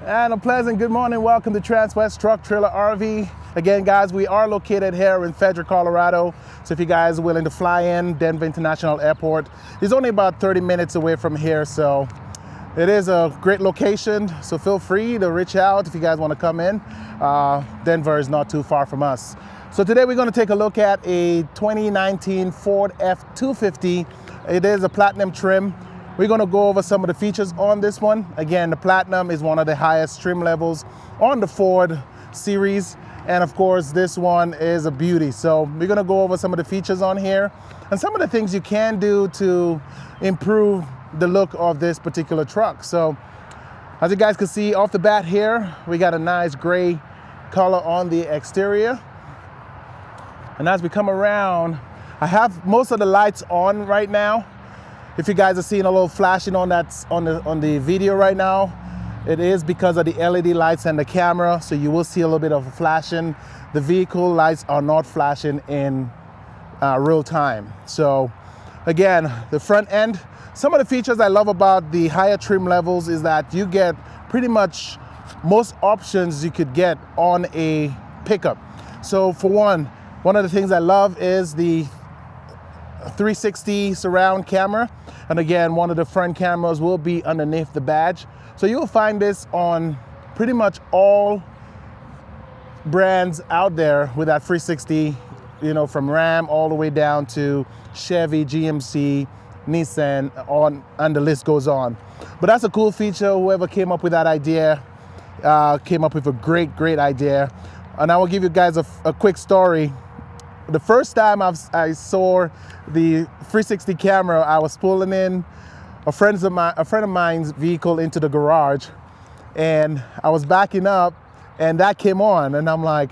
And a pleasant good morning. Welcome to Transwest Truck Trailer RV. Again, guys, we are located here in Frederick, Colorado. So if you guys are willing to fly in, Denver International Airport is only about 30 minutes away from here. So it is a great location. So feel free to reach out if you guys want to come in. Denver is not too far from us. So today we're going to take a look at a 2019 Ford F-250. It is a platinum trim. We're going to go over some of the features on this one. Again, the platinum is one of the highest trim levels on the Ford series. And of course, this one is a beauty. So we're going to go over some of the features on here and some of the things you can do to improve the look of this particular truck. So as you guys can see off the bat here, we got a nice gray color on the exterior. And as we come around, I have most of the lights on right now. If you guys are seeing a little flashing on the video right now, it is because of the LED lights and the camera. So you will see a little bit of a flashing. The vehicle lights are not flashing in real time. So again, the front end, some of the features I love about the higher trim levels is that you get pretty much most options you could get on a pickup. So for one of the things I love is the 360 surround camera. And again, one of the front cameras will be underneath the badge. So you'll find this on pretty much all brands out there with that 360, you know, from Ram all the way down to Chevy, GMC, Nissan, on, and the list goes on. But that's a cool feature. Whoever came up with that idea came up with a great idea. And I will give you guys a quick story. The first time I saw the 360 camera, I was pulling in a friend of mine's vehicle into the garage, and I was backing up, and that came on, and I'm like,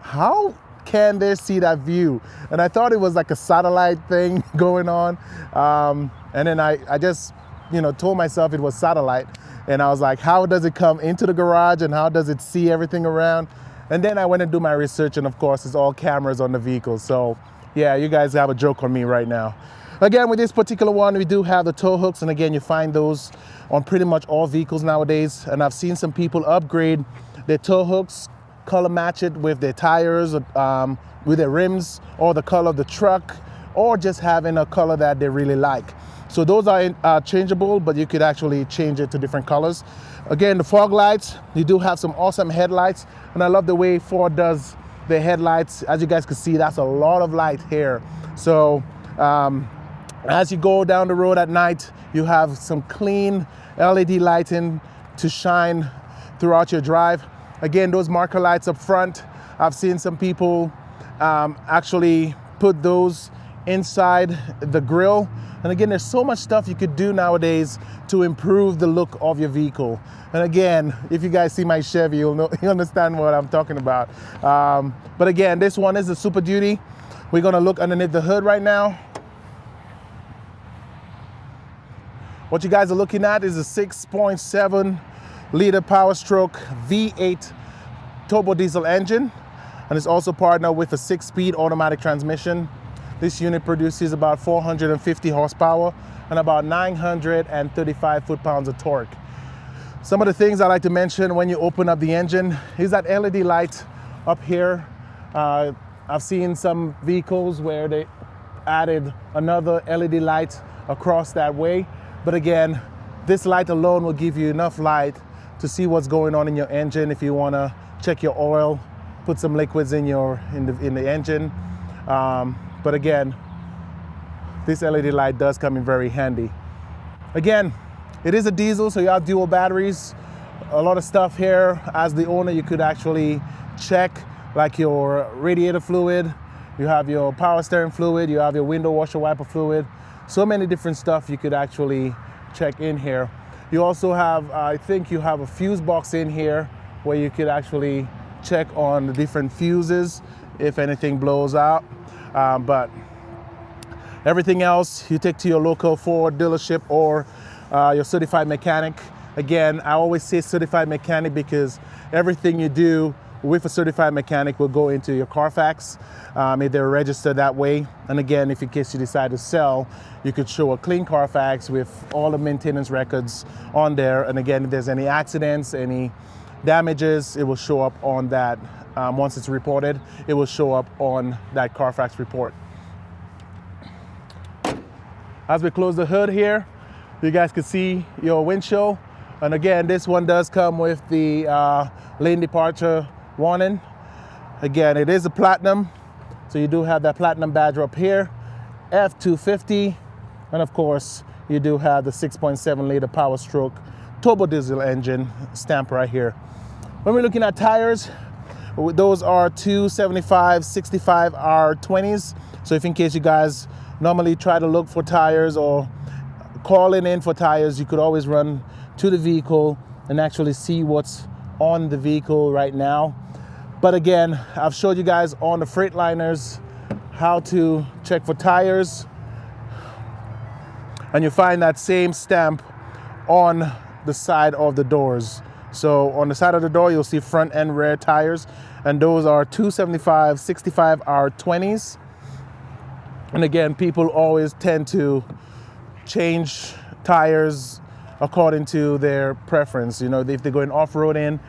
how can they see that view? And I thought it was like a satellite thing going on, and then I just, you know, told myself it was satellite, and I was like, how does it come into the garage, and how does it see everything around? And then I went and do my research, and of course, it's all cameras on the vehicle. So yeah, you guys have a joke on me right now. Again, with this particular one, we do have the tow hooks. And again, you find those on pretty much all vehicles nowadays. And I've seen some people upgrade their tow hooks, color match it with their tires, with their rims, or the color of the truck, or just having a color that they really like. So those are changeable, but you could actually change it to different colors. Again, the fog lights, you do have some awesome headlights. And I love the way Ford does the headlights. As you guys can see, that's a lot of light here. So as you go down the road at night, you have some clean LED lighting to shine throughout your drive. Again, those marker lights up front, I've seen some people actually put those inside the grille. And again, there's so much stuff you could do nowadays to improve the look of your vehicle. And again, if you guys see my Chevy, you'll understand what I'm talking about. But again, this one is a Super Duty. We're gonna look underneath the hood right now. What you guys are looking at is a 6.7 liter Power Stroke V8 turbo diesel engine. And it's also partnered with a 6-speed automatic transmission. This unit produces about 450 horsepower and about 935 foot-pounds of torque. Some of the things I like to mention when you open up the engine is that LED light up here. I've seen some vehicles where they added another LED light across that way. But again, this light alone will give you enough light to see what's going on in your engine if you want to check your oil, put some liquids in the engine. But again, this LED light does come in very handy. Again, it is a diesel, so you have dual batteries. A lot of stuff here. As the owner, you could actually check like your radiator fluid, you have your power steering fluid, you have your window washer wiper fluid. So many different stuff you could actually check in here. You also have, I think you have a fuse box in here where you could actually check on the different fuses if anything blows out. But everything else you take to your local Ford dealership or your certified mechanic. Again, I always say certified mechanic because everything you do with a certified mechanic will go into your Carfax if they're registered that way. And again, if in case you decide to sell, you could show a clean Carfax with all the maintenance records on there. And again, if there's any accidents, any damages, it will show up on that. Once it's reported, it will show up on that Carfax report. As we close the hood here, you guys can see your windshield. And again, this one does come with the lane departure warning. Again, it is a platinum, so you do have that platinum badge up here, F-250, and of course, you do have the 6.7 liter Power Stroke turbo diesel engine stamp right here. When we're looking at tires, those are 275/65 R20s. So if in case you guys normally try to look for tires or calling in for tires, you could always run to the vehicle and actually see what's on the vehicle right now. But again, I've showed you guys on the Freightliners how to check for tires, and you find that same stamp on the side of the doors. So on the side of the door, you'll see front and rear tires, and those are 275/65 R20s. And again, people always tend to change tires according to their preference. You know, if they're going off-roading,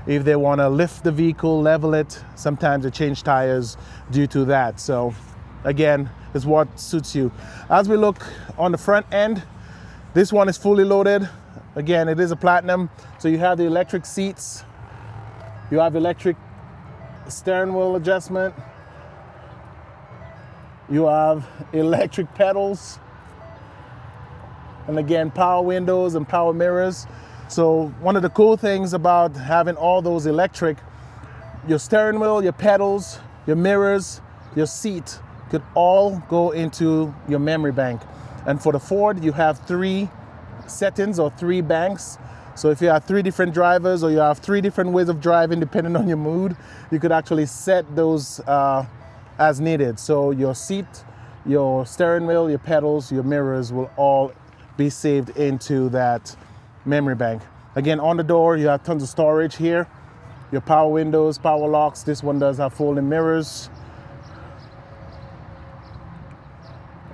if they want to lift the vehicle, level it, sometimes they change tires due to that. So again, it's what suits you. As we look on the front end, this one is fully loaded. Again, it is a platinum, so you have the electric seats, you have electric steering wheel adjustment, you have electric pedals, and again, power windows and power mirrors. So one of the cool things about having all those electric, your steering wheel, your pedals, your mirrors, your seat could all go into your memory bank. And for the Ford, you have 3 settings or 3 banks. So if you have 3 different drivers or you have 3 different ways of driving depending on your mood, you could actually set those as needed. So your seat, your steering wheel, your pedals, your mirrors will all be saved into that memory bank. Again, on the door, you have tons of storage here. Your power windows, power locks. This one does have folding mirrors.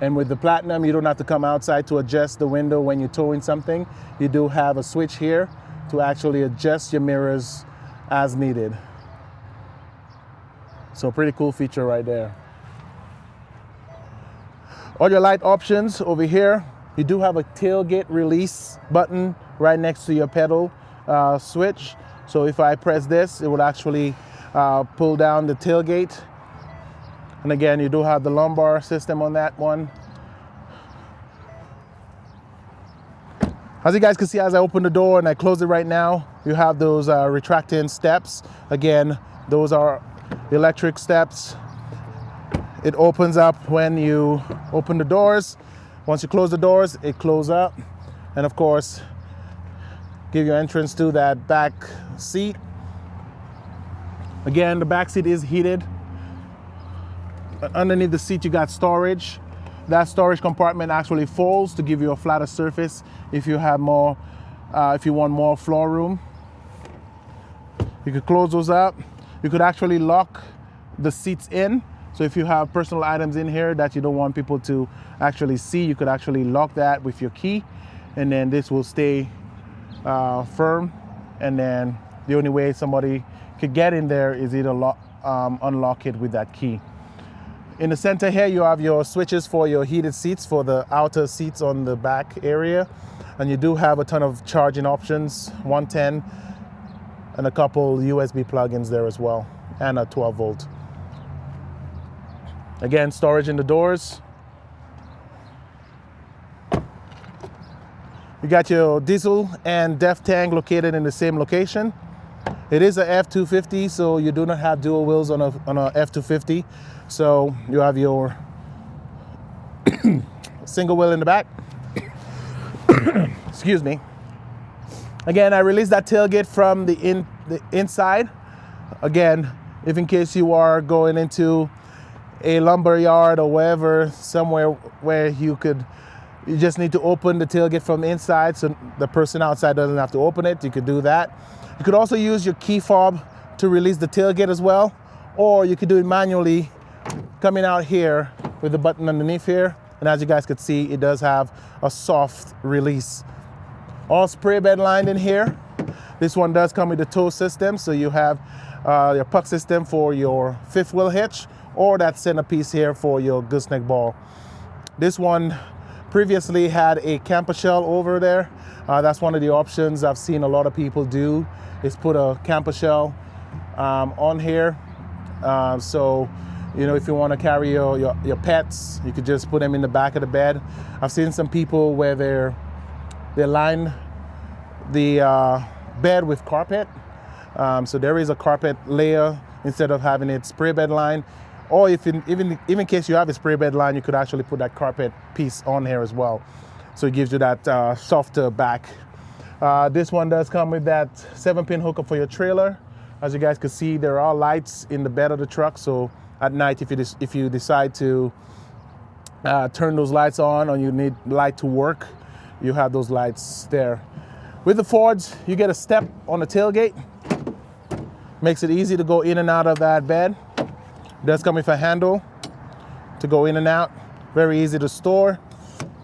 And with the platinum, you don't have to come outside to adjust the window when you're towing something. You do have a switch here to actually adjust your mirrors as needed. So pretty cool feature right there. All your light options over here. You do have a tailgate release button right next to your pedal switch. So if I press this, it would actually pull down the tailgate. And again, you do have the lumbar system on that one. As you guys can see, as I open the door and I close it right now, you have those retracting steps. Again, those are electric steps. It opens up when you open the doors. Once you close the doors, it closes up. And of course, give you entrance to that back seat. Again, the back seat is heated. Underneath the seat, you got storage. That storage compartment actually folds to give you a flatter surface if you have more, if you want more floor room. You could close those up. You could actually lock the seats in. So if you have personal items in here that you don't want people to actually see, you could actually lock that with your key, and then this will stay firm. And then the only way somebody could get in there is either unlock it with that key. In the center here, you have your switches for your heated seats for the outer seats on the back area. And you do have a ton of charging options, 110, and a couple USB plugins there as well, and a 12 volt. Again, storage in the doors. You got your diesel and DEF tank located in the same location. It is a F-250, so you do not have dual wheels on a F-250. So you have your single wheel in the back. Excuse me. Again, I released that tailgate from the inside. Again, if in case you are going into a lumber yard or wherever, somewhere where you just need to open the tailgate from the inside so the person outside doesn't have to open it, you could do that. You could also use your key fob to release the tailgate as well, or you could do it manually coming out here with the button underneath here. And as you guys could see, it does have a soft release. All spray bed lined in here. This one does come with the tow system, so you have your puck system for your fifth wheel hitch, or that centerpiece here for your gooseneck ball. This one previously had a camper shell over there. That's one of the options I've seen a lot of people do, is put a camper shell on here. So, you know, if you want to carry your pets, you could just put them in the back of the bed. I've seen some people where they line the bed with carpet. So there is a carpet layer instead of having it spray bed line. Or if even in case you have a spray bed line, you could actually put that carpet piece on here as well. So it gives you that softer back. This one does come with that 7-pin hookup for your trailer. As you guys can see, there are lights in the bed of the truck. So at night, if you decide to turn those lights on, or you need light to work, you have those lights there. With the Fords, you get a step on the tailgate. Makes it easy to go in and out of that bed. It does come with a handle to go in and out. Very easy to store.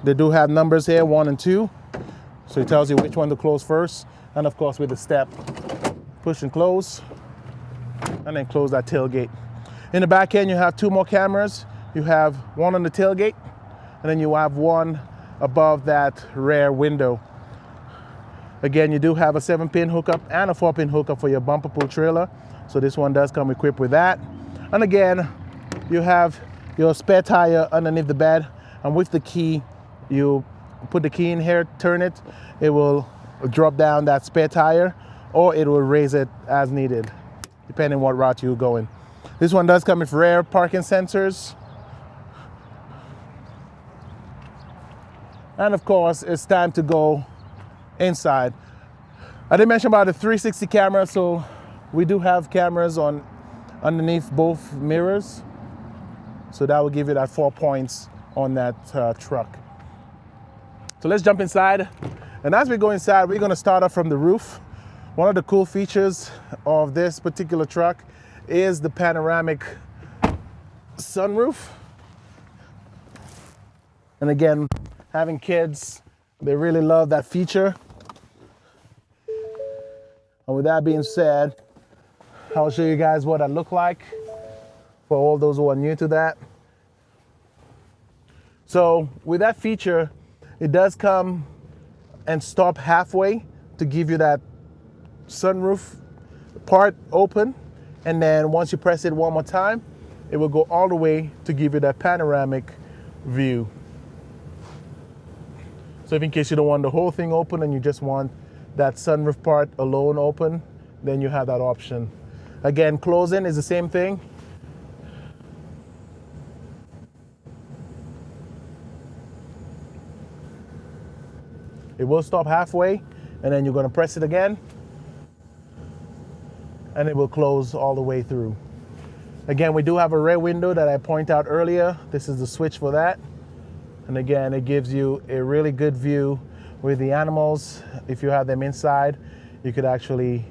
They do have numbers here, 1 and 2. So it tells you which one to close first. And of course with the step, push and close, and then close that tailgate. In the back end, you have 2 more cameras. You have one on the tailgate, and then you have one above that rear window. Again, you do have a 7-pin hookup and a 4-pin hookup for your bumper pull trailer. So this one does come equipped with that. And again, you have your spare tire underneath the bed, and with the key, you put the key in here, turn it, it will drop down that spare tire, or it will raise it as needed, depending what route you're going. This one does come with rear parking sensors. And of course, it's time to go inside. I did mention about the 360 camera, so we do have cameras underneath both mirrors. So that will give you that 4 points on that truck. So let's jump inside. And as we go inside, we're gonna start off from the roof. One of the cool features of this particular truck is the panoramic sunroof. And again, having kids, they really love that feature. And with that being said, I'll show you guys what I look like for all those who are new to that. So with that feature, it does come and stop halfway to give you that sunroof part open. And then once you press it one more time, it will go all the way to give you that panoramic view. So if in case you don't want the whole thing open and you just want that sunroof part alone open, then you have that option. Again, closing is the same thing. It will stop halfway, and then you're going to press it again, and it will close all the way through. Again, we do have a rear window that I pointed out earlier. This is the switch for that. And again, it gives you a really good view with the animals. If you have them inside, you could actually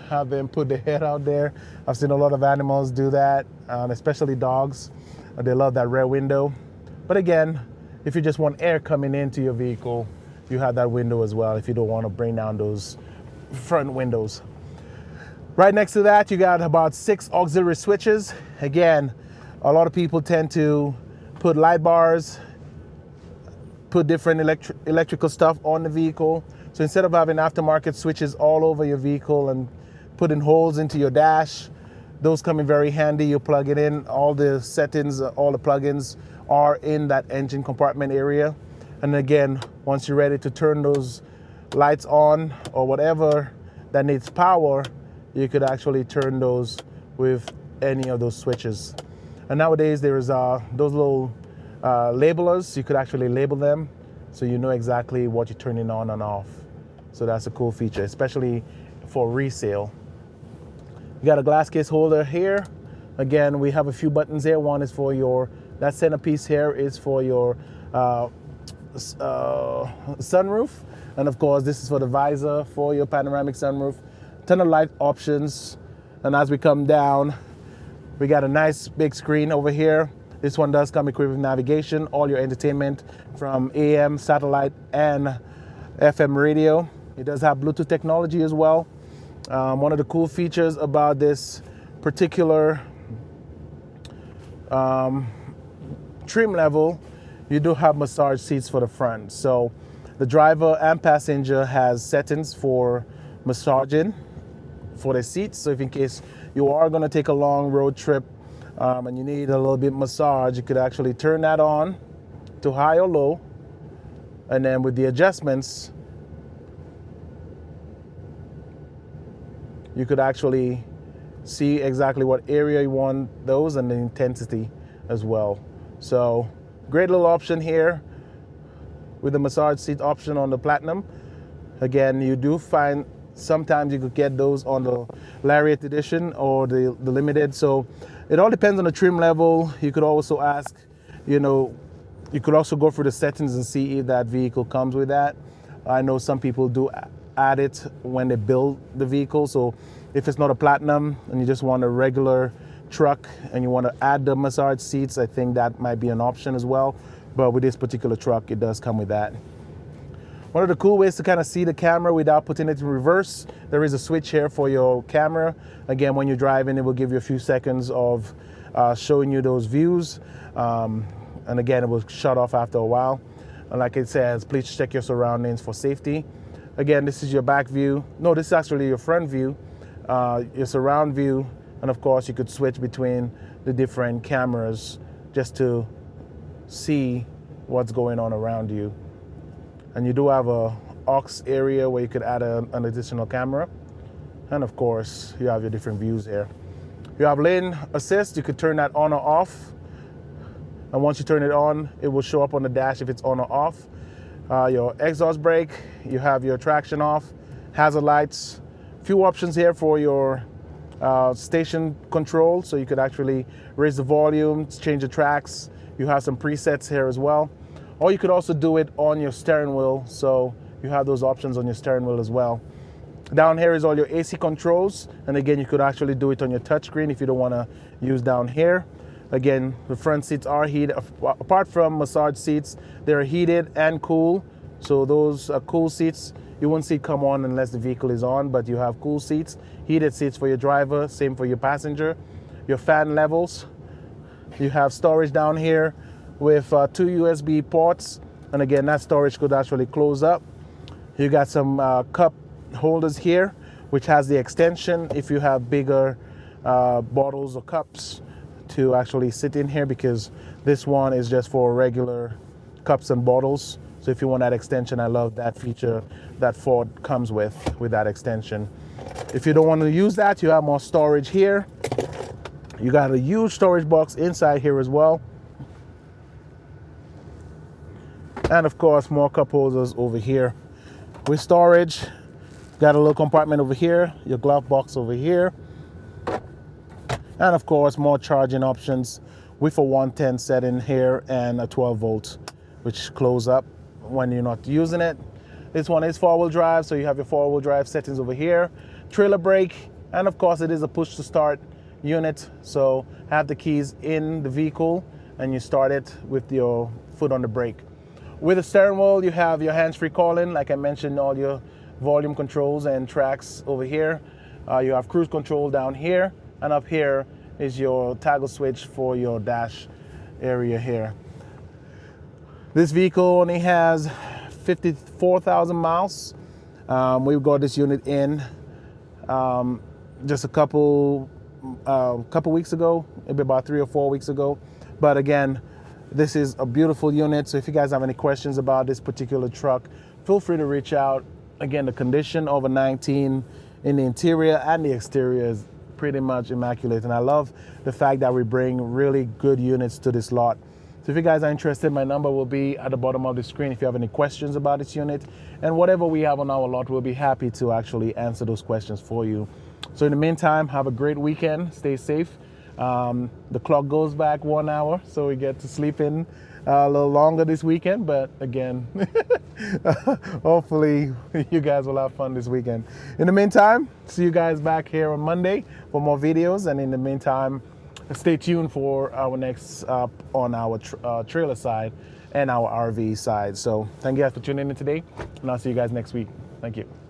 have them put their head out there. I've seen a lot of animals do that, especially dogs. They love that rear window. But again, if you just want air coming into your vehicle, you have that window as well if you don't want to bring down those front windows. Right next to that, you got about 6 auxiliary switches. Again, a lot of people tend to put light bars, put different electrical stuff on the vehicle. So instead of having aftermarket switches all over your vehicle and putting holes into your dash, those come in very handy. You plug it in, all the settings, all the plugins are in that engine compartment area. And again, once you're ready to turn those lights on or whatever that needs power, you could actually turn those with any of those switches. And nowadays there is those little labelers. You could actually label them so you know exactly what you're turning on and off. So that's a cool feature, especially for resale. You got a glass case holder here. Again, we have a few buttons here. One is for that centerpiece here is for your sunroof. And of course, this is for the visor for your panoramic sunroof. Ton of light options. And as we come down, we got a nice big screen over here. This one does come equipped with navigation, all your entertainment from AM, satellite, and FM radio. It does have Bluetooth technology as well. One of the cool features about this particular trim level, you do have massage seats for the front. So the driver and passenger has settings for massaging for the seats. So if in case you are going to take a long road trip and you need a little bit massage, you could actually turn that on to high or low. And then with the adjustments, you could actually see exactly what area you want those and the intensity as well. So great little option here with the massage seat option on the Platinum. Again, you do find sometimes you could get those on the Lariat edition or the limited. So it all depends on the trim level. You could also ask, you could also go through the settings and see if that vehicle comes with that. I know some people do add it when they build the vehicle. So if it's not a Platinum and you just want a regular truck and you want to add the massage seats, I think that might be an option as well. But with this particular truck, it does come with that. One of the cool ways to kind of see the camera without putting it in reverse, there is a switch here for your camera. Again, when you're driving, it will give you a few seconds of showing you those views. And again, it will shut off after a while. And like it says, please check your surroundings for safety. Again, this is your back view. No, this is actually your front view, your surround view. And of course, you could switch between the different cameras just to see what's going on around you. And you do have a aux area where you could add an additional camera. And of course, you have your different views here. You have lane assist. You could turn that on or off. And once you turn it on, it will show up on the dash if it's on or off. Your exhaust brake, you have your traction off, hazard lights. Few options here for your station control. So you could actually raise the volume, change the tracks. You have some presets here as well. Or you could also do it on your steering wheel. So you have those options on your steering wheel as well. Down here is all your AC controls. And again, you could actually do it on your touchscreen if you don't want to use down here. Again, the front seats are heated. Apart from massage seats, they're heated and cool. So those cool seats, you won't see come on unless the vehicle is on, but you have cool seats, heated seats for your driver, same for your passenger. Your fan levels. You have storage down here with 2 USB ports, and again, that storage could actually close up. You got some cup holders here, which has the extension if you have bigger bottles or cups to actually sit in here, because this one is just for regular cups and bottles. So if you want that extension, I love that feature that Ford comes with that extension. If you don't want to use that, you have more storage here. You got a huge storage box inside here as well. And of course, more cup holders over here. With storage, got a little compartment over here, your glove box over here. And of course, more charging options with a 110 setting here and a 12 volt, which close up when you're not using it. This one is 4-wheel drive, so you have your 4-wheel drive settings over here. Trailer brake, and of course, it is a push to start unit. So have the keys in the vehicle and you start it with your foot on the brake. With the steering wheel, you have your hands-free calling. Like I mentioned, all your volume controls and tracks over here. You have cruise control down here, and up here is your toggle switch for your dash area here. This vehicle only has 54,000 miles. We've got this unit in just a couple weeks ago, maybe about 3 or 4 weeks ago. But again, this is a beautiful unit. So if you guys have any questions about this particular truck, feel free to reach out. Again, the condition of a 19 in the interior and the exterior is pretty much immaculate. And I love the fact that we bring really good units to this lot. So if you guys are interested, my number will be at the bottom of the screen if you have any questions about this unit. And whatever we have on our lot, we'll be happy to actually answer those questions for you. So in the meantime, have a great weekend. Stay safe. The clock goes back 1 hour, so we get to sleep in a little longer this weekend. But again, hopefully you guys will have fun this weekend. In the meantime, see you guys back here on Monday for more videos. And in the meantime, stay tuned for our next on our trailer side and our RV side. So thank you guys for tuning in today, and I'll see you guys next week. Thank you.